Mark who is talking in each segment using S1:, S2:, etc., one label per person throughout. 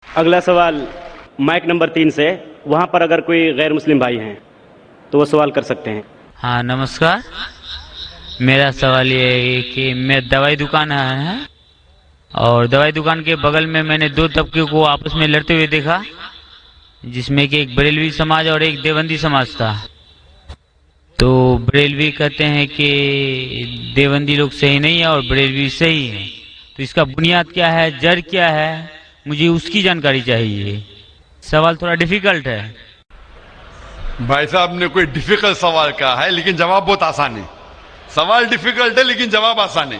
S1: اگلا سوال mic number 3 سے، وہاں پر اگر کوئی غیر مسلم بھائی ہیں تو وہ سوال کر سکتے ہیں۔
S2: ہاں نمسکار، میرا سوال یہ ہے کہ میں دوائی دکان ہے اور دوائی دکان کے بغل میں نے دو طبقے کو آپس میں لڑتے ہوئے دیکھا، جس میں کہ ایک بریلوی سماج اور ایک دیوبندی سماج تھا۔ تو بریلوی کہتے ہیں کہ دیوبندی لوگ صحیح نہیں ہے اور بریلوی صحیح ہے، تو اس کا بنیاد کیا ہے، جڑ کیا ہے، مجھے اس کی جانکاری چاہیے۔ سوال تھوڑا ڈیفیکلٹ ہے۔
S3: بھائی صاحب نے کوئی ڈیفیکلٹ سوال کہا ہے لیکن جواب بہت آسان ہے۔ سوال ڈیفیکلٹ ہے لیکن جواب آسان ہے،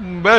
S3: میں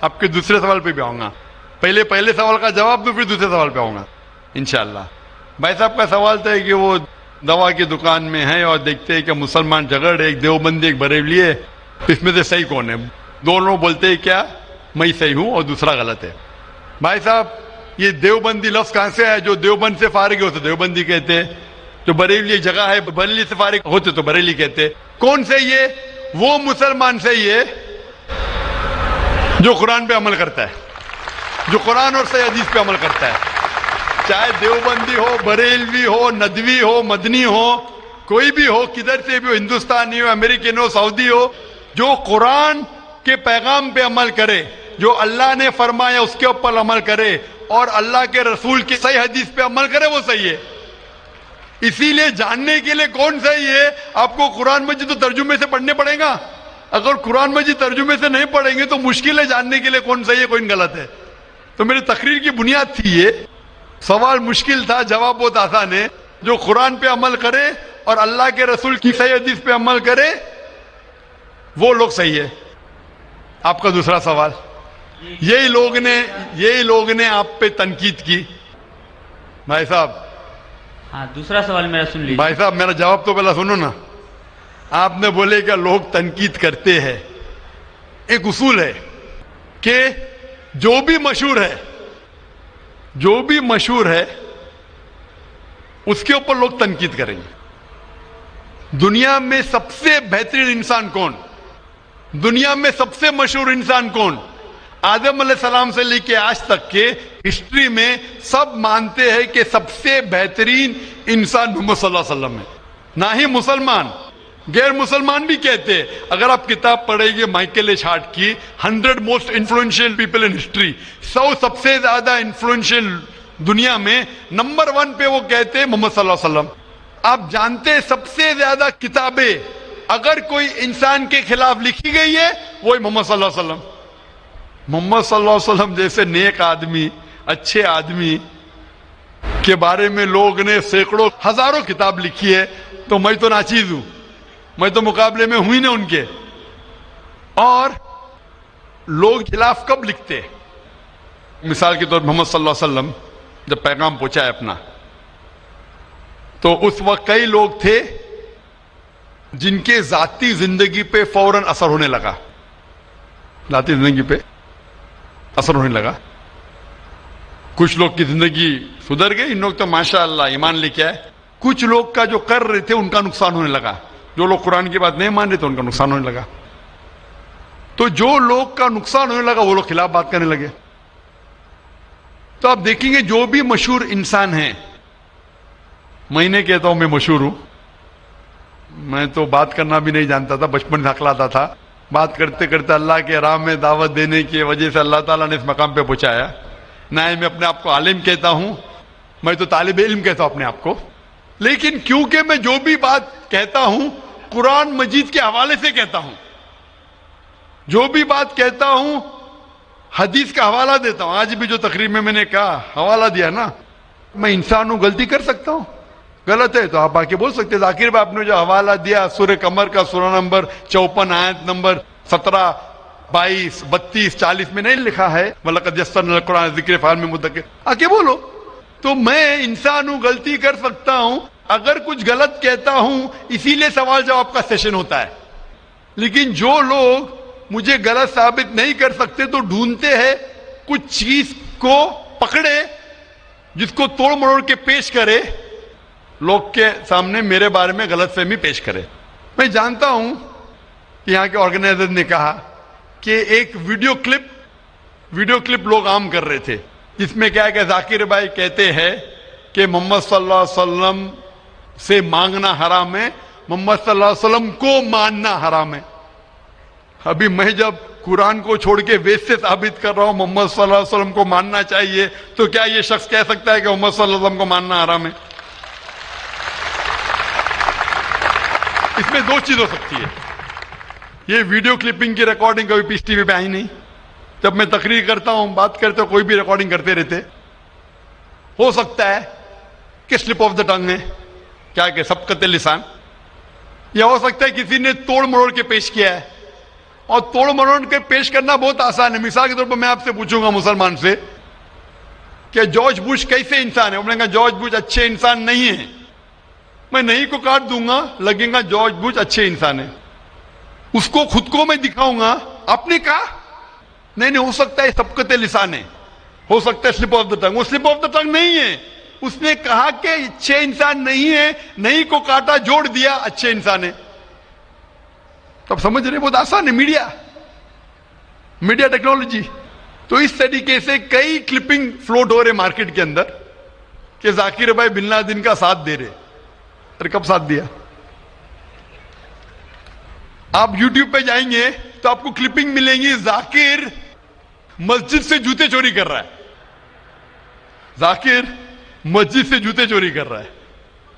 S3: آپ کے دوسرے سوال پہ بھی آؤں گا۔ پہلے سوال کا جواب دوں پھر دوسرے سوال پہ آؤں گا انشاءاللہ۔ بھائی صاحب کا سوال تھا کہ وہ دوا کی دکان میں ہے اور دیکھتے ہیں کہ مسلمان جھگڑ رہے، ایک دیوبندی ایک بریلوی ہے، اس میں سے صحیح کون ہے؟ دونوں بولتے ہیں کیا میں صحیح ہوں اور دوسرا غلط ہے۔ بھائی صاحب یہ دیوبندی لفظ کہاں سے ہے؟ جو دیوبند سے فارغ ہوتے دیوبندی کہتے ہیں، جو بریلی ایک جگہ ہے بریلی سے فارغ ہوتے تو بریلی کہتے ہیں۔ کون سے یہ؟ وہ مسلمان سے یہ جو قرآن پہ عمل کرتا ہے، جو قرآن اور صحیح حدیث پہ عمل کرتا ہے، چاہے دیوبندی ہو، بریلوی ہو، ندوی ہو، مدنی ہو، کوئی بھی ہو، کدھر سے بھی ہو، ہندوستانی ہو، امریکن ہو، سعودی ہو، جو قرآن کے پیغام پہ عمل کرے، جو اللہ نے فرمایا اس کے اوپر عمل کرے اور اللہ کے رسول کی صحیح حدیث پہ عمل کرے، وہ صحیح ہے۔ اسی لیے جاننے کے لیے کون صحیح ہے، آپ کو قرآن مجید تو ترجمے سے پڑھنے پڑے گا۔ اگر قرآن مجید ترجمے سے نہیں پڑھیں گے تو مشکل ہے جاننے کے لیے کون صحیح ہے کون غلط ہے۔ تو میری تقریر کی بنیاد تھی یہ، سوال مشکل تھا، جواب بہت آسان ہے۔ جو قرآن پہ عمل کرے اور اللہ کے رسول کی صحیح حدیث پہ عمل کرے وہ لوگ صحیح ہے۔ آپ کا دوسرا سوال، یہی لوگ نے آپ پہ تنقید کی۔ بھائی صاحب،
S2: ہاں دوسرا سوال میرا سن لیجیے۔
S3: بھائی صاحب میرا جواب تو پہلا سنو نا۔ آپ نے بولے کہ لوگ تنقید کرتے ہیں، ایک اصول ہے کہ جو بھی مشہور ہے اس کے اوپر لوگ تنقید کریں گے۔ دنیا میں سب سے بہترین انسان کون؟ دنیا میں سب سے مشہور انسان کون؟ آدم علیہ السلام سے لے کے آج تک کے ہسٹری میں سب مانتے ہیں کہ سب سے بہترین انسان محمد صلی اللہ علیہ وسلم ہے۔ نہ ہی مسلمان، غیر مسلمان بھی کہتے ہیں۔ اگر آپ کتاب پڑھیں گے مائیکل ایچ ہارٹ کی 100 most influential people in history, 100 سب سے زیادہ انفلوئنشل دنیا میں نمبر 1 پہ وہ کہتے ہیں محمد صلی اللہ علیہ وسلم۔ آپ جانتے ہیں سب سے زیادہ کتابیں اگر کوئی انسان کے خلاف لکھی گئی ہے وہی محمد صلی اللہ علیہ وسلم۔ محمد صلی اللہ علیہ وسلم جیسے نیک آدمی، اچھے آدمی کے بارے میں لوگ نے سینکڑوں ہزاروں کتاب لکھی ہے، تو میں تو ناچیز ہوں، میں تو مقابلے میں ہوں ہی نہ ان کے۔ اور لوگ خلاف کب لکھتے؟ مثال کے طور پر محمد صلی اللہ علیہ وسلم جب پیغام پہنچا ہے اپنا، تو اس وقت کئی لوگ تھے جن کے ذاتی زندگی پہ فوراً اثر ہونے لگا، ذاتی زندگی پہ اثر ہونے لگا۔ کچھ لوگ کی زندگی سدھر گئی، ان لوگ تو ماشاءاللہ ایمان لے کے آئے۔ کچھ لوگ کا جو کر رہے تھے ان کا نقصان ہونے لگا، جو لوگ قرآن کی بات نہیں مان رہے تھے ان کا نقصان ہونے لگا۔ تو جو لوگ کا نقصان ہونے لگا وہ لوگ خلاف بات کرنے لگے۔ تو آپ دیکھیں گے جو بھی مشہور انسان ہیں، میں نہیں کہتا ہوں میں مشہور ہوں، میں تو بات کرنا بھی نہیں جانتا تھا، بچپن سے ہکلاتا تھا، بات کرتے کرتے اللہ کے راہ میں دعوت دینے کی وجہ سے اللہ تعالیٰ نے اس مقام پہ پہنچایا۔ نہ میں اپنے آپ کو عالم کہتا ہوں، میں تو طالب علم کہتا ہوں اپنے آپ کو، لیکن کیونکہ میں جو بھی بات کہتا ہوں قرآن مجید کے حوالے سے کہتا ہوں، جو بھی بات کہتا ہوں حدیث کا حوالہ دیتا ہوں۔ آج بھی جو تقریر میں نے کہا حوالہ دیا نا، میں انسان ہوں، غلطی کر سکتا ہوں، غلط ہے تو آپ آ کے بول سکتے ہیں۔ ذاکر بھائی آپ نے جو حوالہ دیا سورہ قمر کا سورہ نمبر 54 آیت نمبر 17، 22، 32، 40 میں نہیں لکھا ہے وَلَقَدْ يَسَّرْنَا الْقُرْآنَ لِلذِّكْرِ فَهَلْ مِن مُدَّكِرٍ؟ آ کے بولو۔ تو میں انسان ہوں، غلطی کر سکتا ہوں، اگر کچھ غلط کہتا ہوں اسی لیے سوال جواب کا سیشن ہوتا ہے۔ لیکن جو لوگ مجھے غلط ثابت نہیں کر سکتے تو ڈھونڈتے ہیں کچھ چیز کو پکڑے جس کو توڑ مروڑ کے پیش کرے، لوگ کے سامنے میرے بارے میں غلط فہمی پیش کرے۔ میں جانتا ہوں کہ یہاں کے آرگنائزر نے کہا کہ ایک ویڈیو کلپ لوگ عام کر رہے تھے جس میں کیا ہے کہ ذاکر بھائی کہتے ہیں کہ محمد صلی اللہ علیہ وسلم سے مانگنا حرام ہے, محمد صلی اللہ علیہ وسلم کو ماننا حرام ہے. ابھی میں جب قرآن کو چھوڑ کے ویسٹ سے ثابت کر رہا ہوں محمد صلی اللہ علیہ وسلم کو ماننا چاہیے, تو کیا یہ شخص کہہ سکتا ہے کہ محمد صلی اللہ علیہ وسلم کو ماننا حرام ہے؟ اس میں دو چیز ہو سکتی ہے. یہ ویڈیو کلپنگ کی ریکارڈنگ کبھی پیس ٹی وی پہ آئی نہیں. جب میں تقریر کرتا ہوں, بات کرتے ہوں, کوئی بھی ریکارڈنگ کرتے رہتے. ہو سکتا ہے کہ سلپ آف دا ٹنگ ہے, کیا کہ سبقت لسان, یا ہو سکتا ہے کسی نے توڑ مروڑ کے پیش کیا ہے. اور توڑ مروڑ کے پیش کرنا بہت آسان ہے. مثال کے طور پر میں آپ سے پوچھوں گا مسلمان سے کہ جارج بش کیسے انسان ہے؟ انہوں نے کہا جارج بش اچھے انسان نہیں ہے. میں نہیں کو کاٹ دوں گا, لگے گا جارج بش اچھے انسان ہے. اس کو خود کو میں دکھاؤں گا, آپ نے کہا نہیں, ہو سکتا ہے سبقت لسان ہے, ہو سکتا ہے سلپ آف دا ٹنگ. وہ سلپ آف دا ٹنگ نہیں ہے. اس نے کہا کہ اچھے انسان نہیں ہے, نہیں کو کاٹا, جوڑ دیا اچھے انسان ہے. تب سمجھ رہے, بہت آسان ہے. Media technology. تو اس طریقے سے کئی کلپنگ فلوٹ ہو رہے مارکیٹ کے اندر کہ ذاکر بھائی بن لادن کا ساتھ دے رہے. ارے کب ساتھ دیا؟ آپ یوٹیوب پہ جائیں گے تو آپ کو کلپنگ ملیں گی, ذاکر مسجد سے جوتے چوری کر رہا ہے. ذاکر مسجد سے جوتے چوری کر رہا ہے.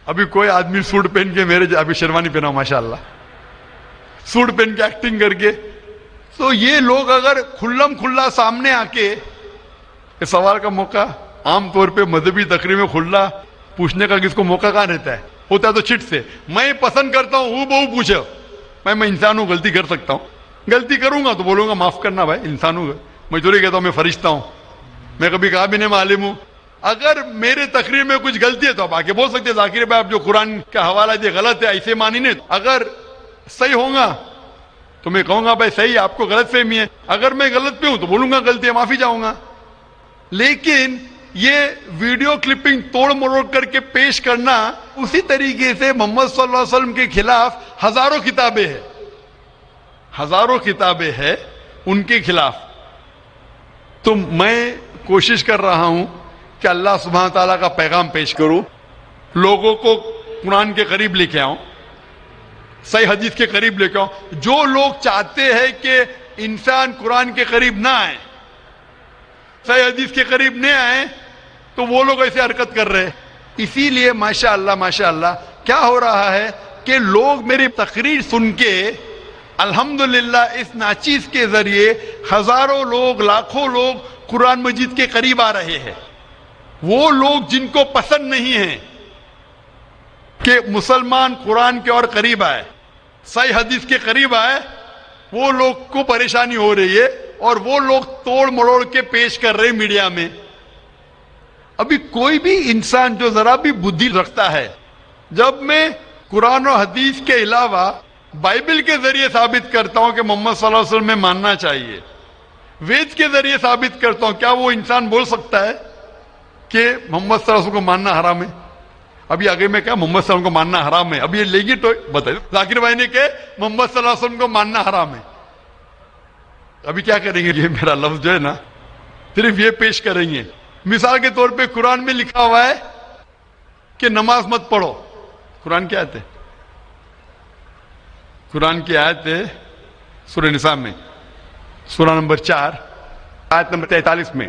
S3: ابھی کوئی آدمی سوٹ پہن کے, میرے ابھی شیروانی پہنا ہوں ماشاءاللہ, سوٹ پہن کے ایکٹنگ کر کے. تو یہ لوگ اگر کھلم کھلا سامنے آ کے, سوال کا موقع عام طور پہ مذہبی تقریر میں کھلا پوچھنے کا کس کو موقع کہاں رہتا ہے؟ ہوتا ہے تو چٹ سے. میں پسند کرتا ہوں بہو پوچھو, میں انسان ہوں, غلطی کر سکتا ہوں. غلطی کروں گا تو بولوں گا معاف کرنا بھائی, انسان ہوں. میں چوری کہتا ہوں میں فرشتہ ہوں, میں کبھی کہا بھی نہیں میں عالم ہوں. اگر میرے تقریر میں کچھ غلطی ہے تو آپ آگے بول سکتے ہیں ذاکر بھائی آپ جو قرآن کا حوالہ دیا غلط ہے, ایسے مانی نہیں. اگر صحیح ہوگا تو میں کہوں گا بھائی صحیح, آپ کو غلط فہمی ہے. اگر میں غلط پہ ہوں تو بولوں گا غلطی ہے, معافی چاہوں گا. لیکن یہ ویڈیو کلپنگ توڑ مروڑ کر کے پیش کرنا, اسی طریقے سے محمد صلی اللہ علیہ وسلم کے خلاف ہزاروں کتابیں ہیں ان کے خلاف. تو میں کوشش کر رہا ہوں کہ اللہ سبحانہ تعالیٰ کا پیغام پیش کروں, لوگوں کو قرآن کے قریب لے کے آؤں, صحیح حدیث کے قریب لے کے آؤں. جو لوگ چاہتے ہیں کہ انسان قرآن کے قریب نہ آئے, صحیح حدیث کے قریب نہ آئے, تو وہ لوگ ایسے حرکت کر رہے. اسی لیے ماشاءاللہ کیا ہو رہا ہے کہ لوگ میری تقریر سن کے الحمدللہ اس ناچیز کے ذریعے ہزاروں لوگ, لاکھوں لوگ قرآن مجید کے قریب آ رہے ہیں. وہ لوگ جن کو پسند نہیں ہے کہ مسلمان قرآن کے اور قریب آئے, صحیح حدیث کے قریب آئے, وہ لوگ کو پریشانی ہو رہی ہے, اور وہ لوگ توڑ مروڑ کے پیش کر رہے میڈیا میں. ابھی کوئی بھی انسان جو ذرا بھی بدھی رکھتا ہے, جب میں قرآن و حدیث کے علاوہ بائبل کے ذریعے ثابت کرتا ہوں کہ محمد صلی اللہ علیہ وسلم میں ماننا چاہیے, وید کے ذریعے ثابت کرتا ہوں, کیا وہ انسان بول سکتا ہے کہ محمد صلی اللہ علیہ وسلم کو ماننا حرام ہے؟ ابھی آگے میں کہا محمد صلی اللہ علیہ وسلم کو ماننا حرام ہے, اب یہ لے گی تو بتائیے. ذاکر بھائی نے کہ محمد صلی اللہ علیہ وسلم کو ماننا حرام ہے. ابھی کیا کریں گے؟ یہ میرا لفظ جو ہے نا صرف یہ پیش کریں گے. مثال کے طور پہ قرآن میں لکھا ہوا ہے کہ نماز مت پڑھو. قرآن کی آیت ہے, قرآن کی آیت ہے سورہ نساء میں, سورہ نمبر 4 آیت نمبر 43 میں.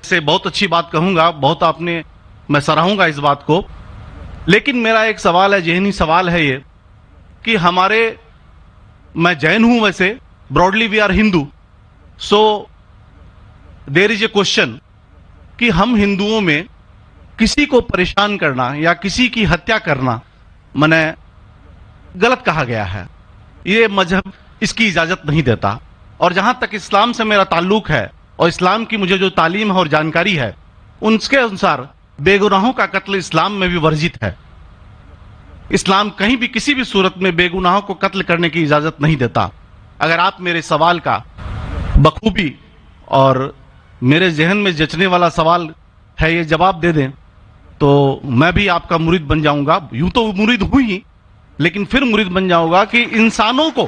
S4: سے بہت اچھی بات کہوں گا, بہت آپ نے, میں سراہوں گا اس بات کو. لیکن میرا ایک سوال ہے, ذہنی سوال ہے یہ کہ ہمارے, میں جین ہوں ویسے, broadly we are Hindu, so there is a question کہ ہم ہندوؤں میں کسی کو پریشان کرنا یا کسی کی ہتیا کرنا منع غلط کہا گیا ہے. یہ مذہب اس کی اجازت نہیں دیتا. اور جہاں تک اسلام سے میرا تعلق ہے اور اسلام کی مجھے جو تعلیم ہے اور جانکاری ہے, ان کے انسار بے گناہوں کا قتل اسلام میں بھی ورجت ہے. اسلام کہیں بھی کسی بھی صورت میں بے گناہوں کو قتل کرنے کی اجازت نہیں دیتا. اگر آپ میرے سوال کا بخوبی اور میرے ذہن میں جچنے والا سوال ہے یہ جواب دے دیں تو میں بھی آپ کا مرید بن جاؤں گا. یوں تو مرید ہوں ہی, لیکن پھر مرید بن جاؤں گا کہ انسانوں کو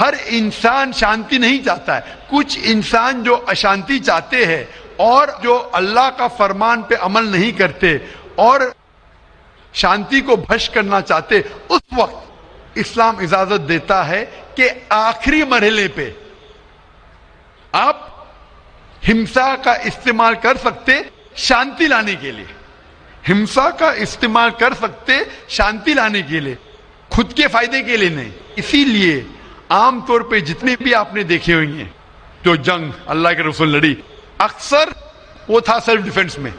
S3: ہر انسان شانتی نہیں چاہتا ہے. کچھ انسان جو اشانتی چاہتے ہیں اور جو اللہ کا فرمان پہ عمل نہیں کرتے اور شانتی کو بھش کرنا چاہتے, اس وقت اسلام اجازت دیتا ہے کہ آخری مرحلے پہ آپ ہمسا کا استعمال کر سکتے شانتی لانے کے لیے. ہمسا کا استعمال کر سکتے شانتی لانے کے لیے, خود کے فائدے کے لیے نہیں. اسی لیے عام طور پہ جتنے بھی آپ نے دیکھے ہوئے ہیں جو جنگ اللہ کے رسول لڑی, اکثر وہ تھا سیلف ڈیفenس میں.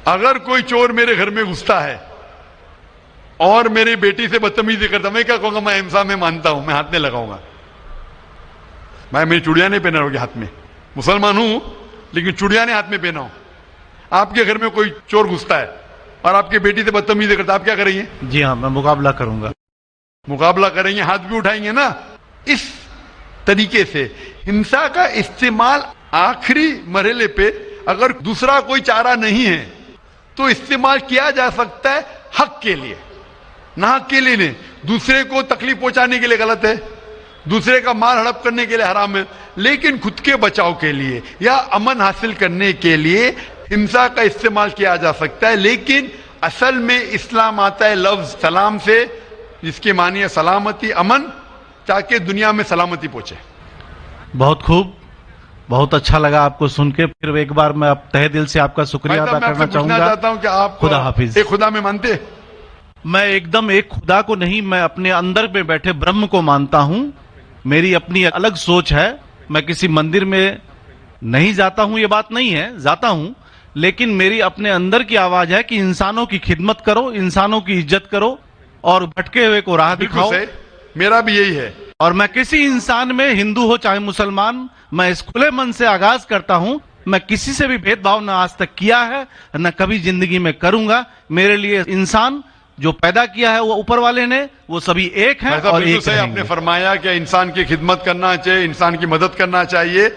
S3: اگر کوئی چور میرے گھر میں گھستا ہے اور میری بیٹی سے بدتمیزی کرتا, میں کیا کہوں گا, میں ہمسا میں مانتا ہوں, میں ہاتھ نہیں لگاؤں گا. میں میری چوڑیاں نہیں پہنا ہوگی ہاتھ میں, مسلمان ہوں لیکن چوڑیاں نہیں ہاتھ میں پہنا ہوں. آپ کے گھر میں کوئی چور گھستا ہے اور آپ کی بیٹی سے بدتمیزی کرتا, آپ کیا کریں گے؟
S4: جی ہاں, میں مقابلہ کروں گا.
S3: مقابلہ کریں گے, ہاتھ بھی اٹھائیں گے نا. اس طریقے سے ہمسا کا استعمال آخری مرحلے پہ اگر دوسرا کوئی چارہ نہیں ہے تو استعمال کیا جا سکتا ہے حق کے لیے, نہ حق کے لیے نہیں. دوسرے کو تکلیف پہنچانے کے لیے غلط ہے, دوسرے کا مال ہڑپ کرنے کے لیے حرام ہے, لیکن خود کے بچاؤ کے لیے یا امن حاصل کرنے کے لیے ہمسا کا استعمال کیا جا سکتا ہے. لیکن اصل میں اسلام آتا ہے لفظ سلام سے, جس کی معنی ہے سلامتی, امن, تاکہ دنیا میں سلامتی پہنچے.
S4: بہت خوب, بہت اچھا لگا آپ کو سن کے. پھر ایک بار میں تہ دل سے آپ کا شکریہ ادا کرنا چاہوں گا.
S3: چاہتا ہوں کہ آپ
S4: خدا حافظ.
S3: ایک خدا میں مانتے؟
S4: میں ایک دم ایک خدا کو نہیں, میں اپنے اندر میں بیٹھے برہم کو مانتا ہوں. میری اپنی الگ سوچ ہے. میں کسی مندر میں نہیں جاتا ہوں, یہ بات نہیں ہے, جاتا ہوں, لیکن میری اپنے اندر کی آواز ہے کہ انسانوں کی خدمت کرو, انسانوں کی عزت کرو اور بھٹکے ہوئے کو راہ دکھاؤ.
S3: میرا بھی یہی ہے.
S4: اور میں کسی انسان میں, ہندو ہو چاہے مسلمان, میں اس کھلے من سے آغاز کرتا ہوں. میں کسی سے بھی بھید بھاؤ نہ آج تک کیا ہے, نہ کبھی زندگی میں کروں گا. میرے لیے انسان جو پیدا کیا ہے وہ اوپر والے نے, وہ سبھی ایک ہیں اور ایک رہیں گے.
S3: آپ نے فرمایا کہ انسان کی خدمت کرنا چاہیے, انسان کی مدد کرنا چاہیے,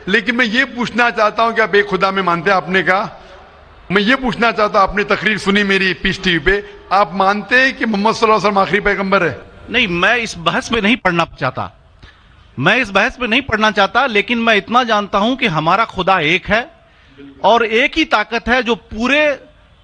S3: لیکن میں یہ پوچھنا چاہتا ہوں کہ آپ ایک خدا میں مانتے ہیں؟ آپ نے کہا. میں یہ پوچھنا چاہتا ہوں, آپ نے تقریر سنی میری پیس ٹی وی پہ, آپ مانتے ہیں کہ محمد صلی اللہ علیہ وسلم آخری پیغمبر ہے؟
S4: نہیں, میں اس بحث میں نہیں پڑھنا چاہتا, میں اس بحث میں نہیں پڑھنا چاہتا, لیکن میں اتنا جانتا ہوں کہ ہمارا خدا ایک ہے اور ایک ہی طاقت ہے جو پورے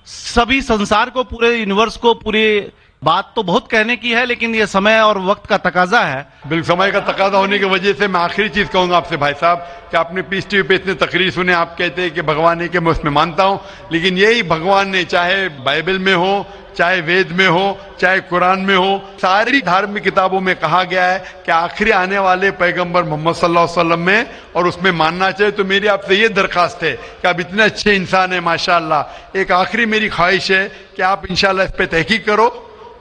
S4: سبھی سنسار کو, پورے یونیورس کو, پوری بات تو بہت کہنے کی ہے لیکن یہ سمے اور وقت کا تقاضا ہے.
S3: بالکل سمے کا تقاضا ہونے کی وجہ سے میں آخری چیز کہوں گا آپ سے بھائی صاحب کہ آپ نے پیس ٹی وی پہ اتنے تقریر سنے, آپ کہتے ہیں کہ بھگوان ہے, کہ میں اس میں مانتا ہوں, لیکن یہی بھگوان نے چاہے بائبل میں ہو, چاہے وید میں ہو, چاہے قرآن میں ہو, ساری دھارمک کتابوں میں کہا گیا ہے کہ آخری آنے والے پیغمبر محمد صلی اللہ علیہ وسلم میں, اور اس میں ماننا چاہیے. تو میری آپ سے یہ درخواست ہے کہ آپ اتنے اچھے انسان ہیں ماشاءاللہ, ایک آخری میری خواہش ہے کہ آپ انشاءاللہ اس پہ تحقیق کرو,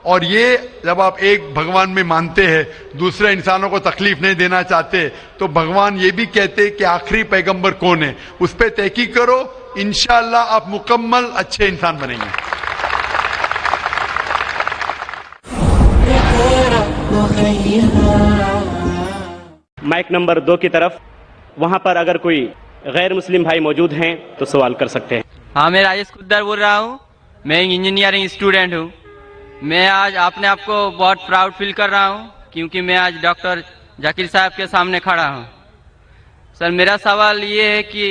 S3: اور یہ جب آپ ایک بھگوان میں مانتے ہیں, دوسرے انسانوں کو تکلیف نہیں دینا چاہتے, تو بھگوان یہ بھی کہتے کہ آخری پیغمبر کون ہے, اس پہ تحقیق کرو, انشاءاللہ آپ مکمل اچھے انسان بنیں گے.
S1: مائک نمبر 2 کی طرف, وہاں پر اگر کوئی غیر مسلم بھائی موجود ہیں تو سوال کر سکتے ہیں.
S5: ہاں, میں راجیش کدر بول رہا ہوں. میں انجینئرنگ اسٹوڈنٹ ہوں. میں آج اپنے آپ کو بہت پراؤڈ فیل کر رہا ہوں کیونکہ میں آج ڈاکٹر ذاکر صاحب کے سامنے کھڑا ہوں. سر, میرا سوال یہ ہے کہ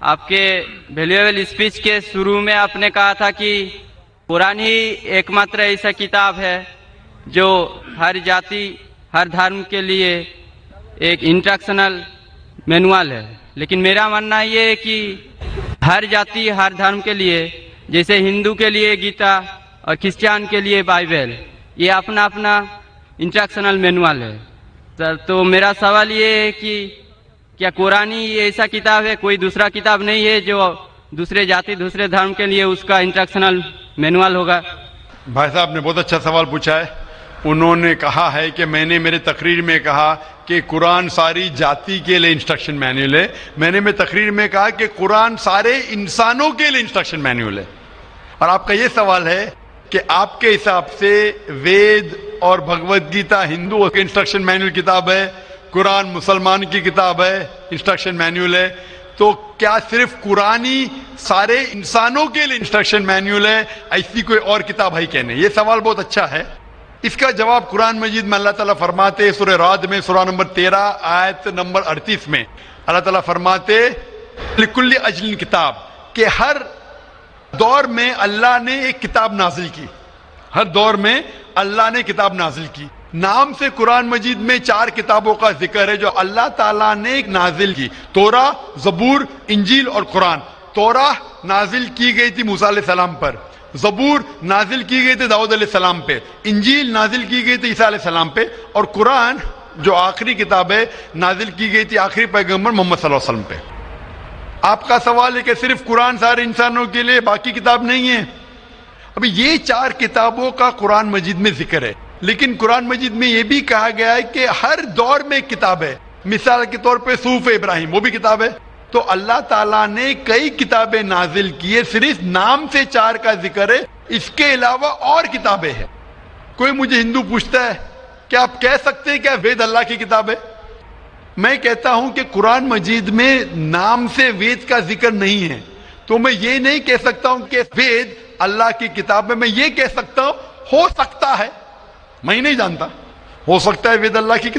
S5: آپ کے ویلیویبل اسپیچ کے شروع میں آپ نے کہا تھا کہ قرآن ہی ایک ماتر ایسا کتاب ہے جو ہر جاتی, ہر دھرم کے لیے ایک انسٹرکشنل مینوال ہے. لیکن میرا ماننا یہ ہے کہ ہر جاتی, ہر دھرم کے لیے, جیسے ہندو کے لیے گیتا اور کرسچین کے لیے بائبل, یہ اپنا اپنا انسٹرکشنل مینوال ہے. سر, تو میرا سوال یہ ہے کہ کیا قرآن ہی ایسا کتاب ہے, کوئی دوسرا کتاب نہیں ہے جو دوسرے جاتی, دوسرے دھرم کے لیے اس کا انسٹرکشنل مینوال ہوگا؟
S3: بھائی صاحب نے بہت اچھا سوال پوچھا ہے. انہوں نے کہا ہے کہ میں نے میرے تقریر میں کہا کہ قرآن ساری جاتی کے لیے انسٹرکشن مینوئل ہے. میں نے تقریر میں کہا کہ قرآن سارے انسانوں کے لیے انسٹرکشن مینوئل ہے. اور آپ کا یہ سوال ہے کہ آپ کے حساب سے وید اور بھگوت گیتا ہندو کے انسٹرکشن مینوئل کتاب ہے, قرآن مسلمان کی کتاب ہے, انسٹرکشن مینوئل ہے, تو کیا صرف قرآن ہی سارے انسانوں کے لیے انسٹرکشن مینوئل ہے, ایسی کوئی اور کتاب ہے کہنے؟ یہ سوال بہت اچھا ہے. اس کا جواب قرآن مجید میں اللہ تعالیٰ فرماتے ہیں سورہ رعد میں سورہ نمبر 13 آیت نمبر 38 میں اللہ تعالیٰ فرماتے لکل اجل کتاب کہ ہر دور میں اللہ نے ایک کتاب نازل کی. ہر دور میں اللہ نے کتاب نازل کی. نام سے قرآن مجید میں 4 کتابوں کا ذکر ہے جو اللہ تعالیٰ نے نازل کی. توراہ، زبور، انجیل اور قرآن. توراہ نازل کی گئی تھی موسیٰ علیہ السلام پر، زبور نازل کی گئی تھی داؤد علیہ السلام پہ، انجیل نازل کی گئی تھی عیسیٰ علیہ السلام پہ، اور قرآن جو آخری کتاب ہے نازل کی گئی تھی آخری پیغمبر محمد صلی اللہ علیہ وسلم پہ. آپ کا سوال ہے کہ صرف قرآن سارے انسانوں کے لیے، باقی کتاب نہیں ہے؟ ابھی یہ 4 کتابوں کا قرآن مجید میں ذکر ہے، لیکن قرآن مجید میں یہ بھی کہا گیا ہے کہ ہر دور میں ایک کتاب ہے. مثال کے طور پہ صحف ابراہیم وہ بھی کتاب ہے. تو اللہ تعالیٰ نے کئی کتابیں نازل کی ہے، صرف نام سے 4 کا ذکر ہے، اس کے علاوہ اور کتابیں ہیں. کوئی مجھے ہندو پوچھتا ہے کہ آپ کہہ سکتے ہیں کیا وید اللہ کی کتاب ہے؟ میں کہتا ہوں کہ قرآن مجید میں نام سے وید کا ذکر نہیں ہے، تو میں یہ نہیں کہہ سکتا ہوں کہ وید اللہ کی کتاب ہے. میں یہ کہہ سکتا ہوں ہو سکتا ہے، میں ہی نہیں جانتا، ہو سکتا ہے وید اللہ کی کتاب